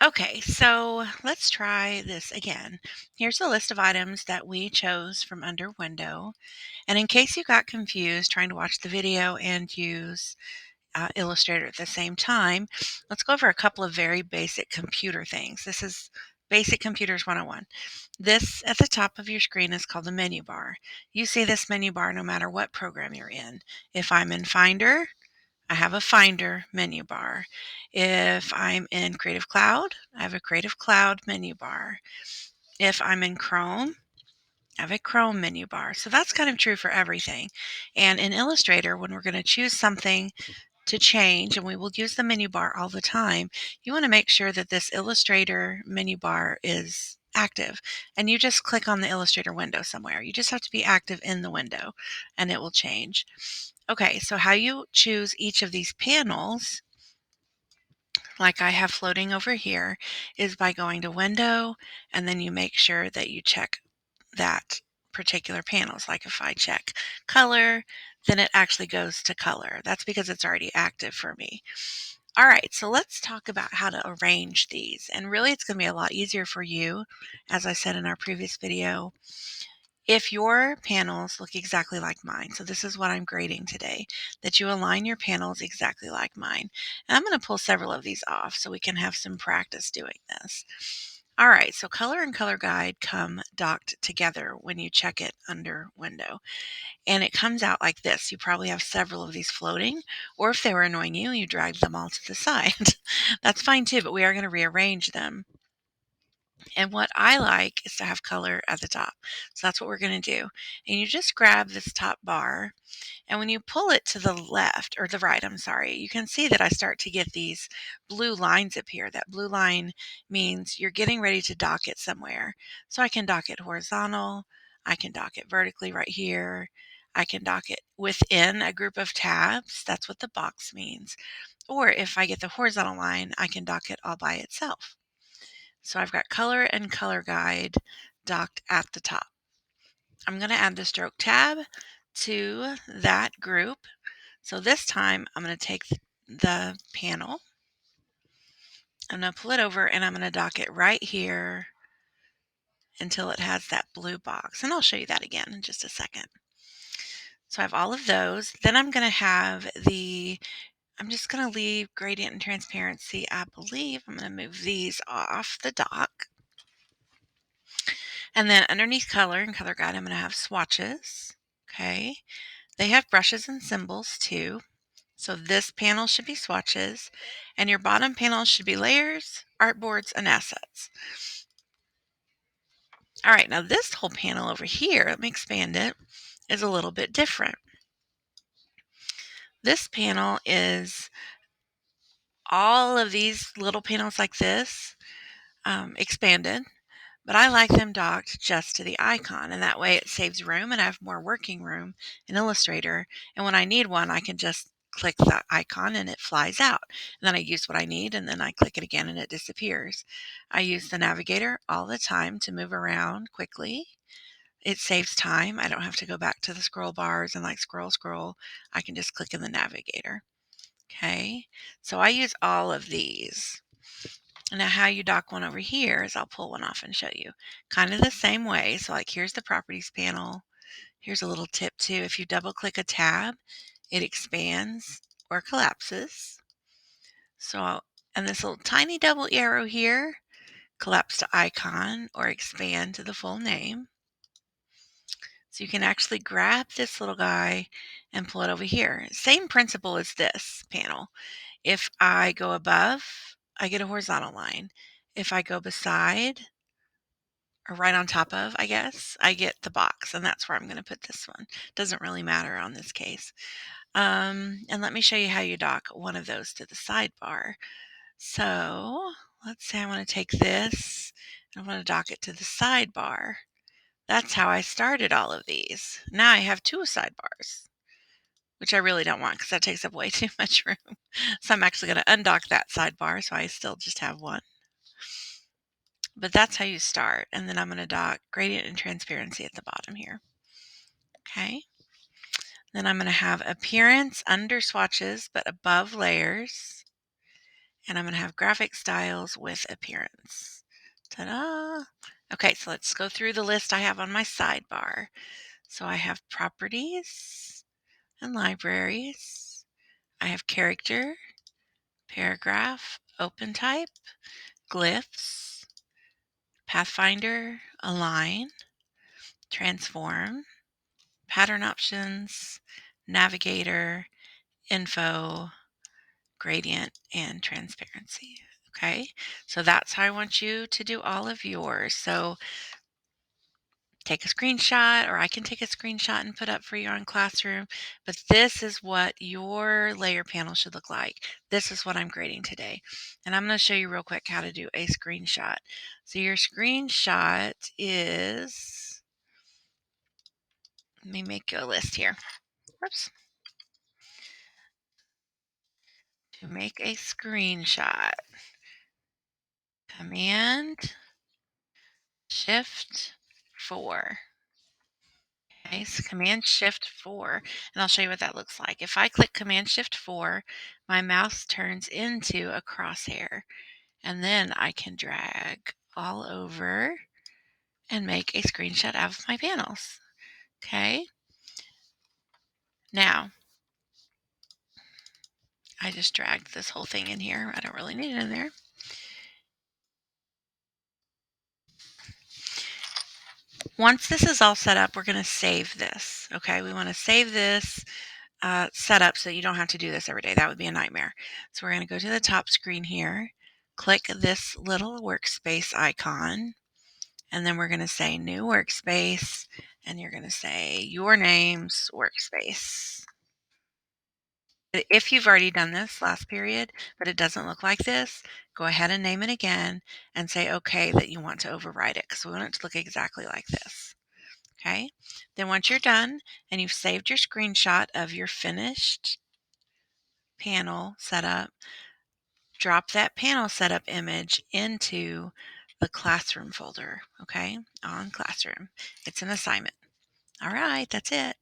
Okay, so let's try this again. Here's a list of items that we chose from under window. And in case you got confused trying to watch the video and use Illustrator at the same time, let's go over a couple of very basic computer things. This is Basic Computers 101. This at the top of your screen is called the menu bar. You see this menu bar no matter what program you're in. If I'm in Finder, I have a Finder menu bar. If I'm in Creative Cloud, I have a Creative Cloud menu bar. If I'm in Chrome, I have a Chrome menu bar. So that's kind of true for everything. And in Illustrator, when we're going to choose something to change, and we will use the menu bar all the time, you want to make sure that this Illustrator menu bar is active. And you just click on the Illustrator window somewhere. You just have to be active in the window and it will change. Okay, so how you choose each of these panels, like I have floating over here, is by going to Window, and then you make sure that you check that particular panels. Like if I check Color, then it actually goes to Color. That's because it's already active for me. All right, so let's talk about how to arrange these. And really, it's going to be a lot easier for you, as I said in our previous video, if your panels look exactly like mine. So this is what I'm grading today, that you align your panels exactly like mine. And I'm going to pull several of these off so we can have some practice doing this. All right, so color and color guide come docked together when you check it under window. And it comes out like this. You probably have several of these floating, or if they were annoying you, you drag them all to the side. That's fine too, but we are going to rearrange them. And what I like is to have color at the top. So that's what we're going to do. And you just grab this top bar, and when you pull it to the left, or the right, I'm sorry, you can see that I start to get these blue lines appear. That blue line means you're getting ready to dock it somewhere. So I can dock it horizontal, I can dock it vertically right here, I can dock it within a group of tabs. That's what the box means. Or if I get the horizontal line, I can dock it all by itself. So I've got color and color guide docked at the top. I'm going to add the stroke tab to that group. So this time I'm going to take the panel, I'm going to pull it over, and I'm going to dock it right here until it has that blue box. And I'll show you that again in just a second. So I have all of those. Then I'm going to have I'm just going to leave gradient and transparency. I believe I'm going to move these off the dock. And then underneath color and color guide, I'm going to have swatches. Okay. They have brushes and symbols too. So this panel should be swatches, and your bottom panel should be layers, artboards, and assets. All right, now this whole panel over here, let me expand it, is a little bit different. This panel is all of these little panels like this, expanded. But I like them docked just to the icon, and that way it saves room and I have more working room in Illustrator. And when I need one, I can just click the icon and it flies out. And then I use what I need, and then I click it again and it disappears. I use the navigator all the time to move around quickly. It saves time. I don't have to go back to the scroll bars and like scroll. I can just click in the navigator. Okay, so I use all of these. Now how you dock one over here is I'll pull one off and show you. Kind of the same way. So like here's the properties panel. Here's a little tip too. If you double click a tab, it expands or collapses. And this little tiny double arrow here, collapse to icon or expand to the full name. So you can actually grab this little guy and pull it over here. Same principle as this panel. If I go above, I get a horizontal line. If I go beside, or right on top of, I guess, I get the box, and that's where I'm going to put this one. Doesn't really matter on this case. And let me show you how you dock one of those to the sidebar. So let's say I want to take this and I want to dock it to the sidebar. That's how I started all of these. Now I have two sidebars, which I really don't want because that takes up way too much room. So I'm actually going to undock that sidebar so I still just have one. But that's how you start. And then I'm going to dock gradient and transparency at the bottom here. Okay. Then I'm going to have appearance under swatches, but above layers. and I'm going to have graphic styles with appearance. Ta-da! Okay, so let's go through the list I have on my sidebar. So I have properties and libraries. I have character, paragraph, open type, glyphs, Pathfinder, align, transform, pattern options, navigator, info, gradient, and transparency. Okay, so that's how I want you to do all of yours. So take a screenshot, or I can take a screenshot and put up for you on Classroom, but this is what your layer panel should look like. This is what I'm grading today. And I'm going to show you real quick how to do a screenshot. So your screenshot is, let me make you a list here. Whoops. To make a screenshot, Command Shift 4. Okay, so Command Shift 4, and I'll show you what that looks like. If I click Command Shift 4, my mouse turns into a crosshair, and then I can drag all over and make a screenshot out of my panels. Okay, now I just dragged this whole thing in here. I don't really need it in there. Once this is all set up, we're going to save this. Okay, we want to save this setup so that you don't have to do this every day. That would be a nightmare. So we're going to go to the top screen here, click this little workspace icon, and then we're going to say new workspace, and you're going to say your name's workspace. If you've already done this last period, but it doesn't look like this, go ahead and name it again and say okay that you want to override it because we want it to look exactly like this. Okay, then once you're done and you've saved your screenshot of your finished panel setup, drop that panel setup image into the Classroom folder, okay, on Classroom. It's an assignment. All right, that's it.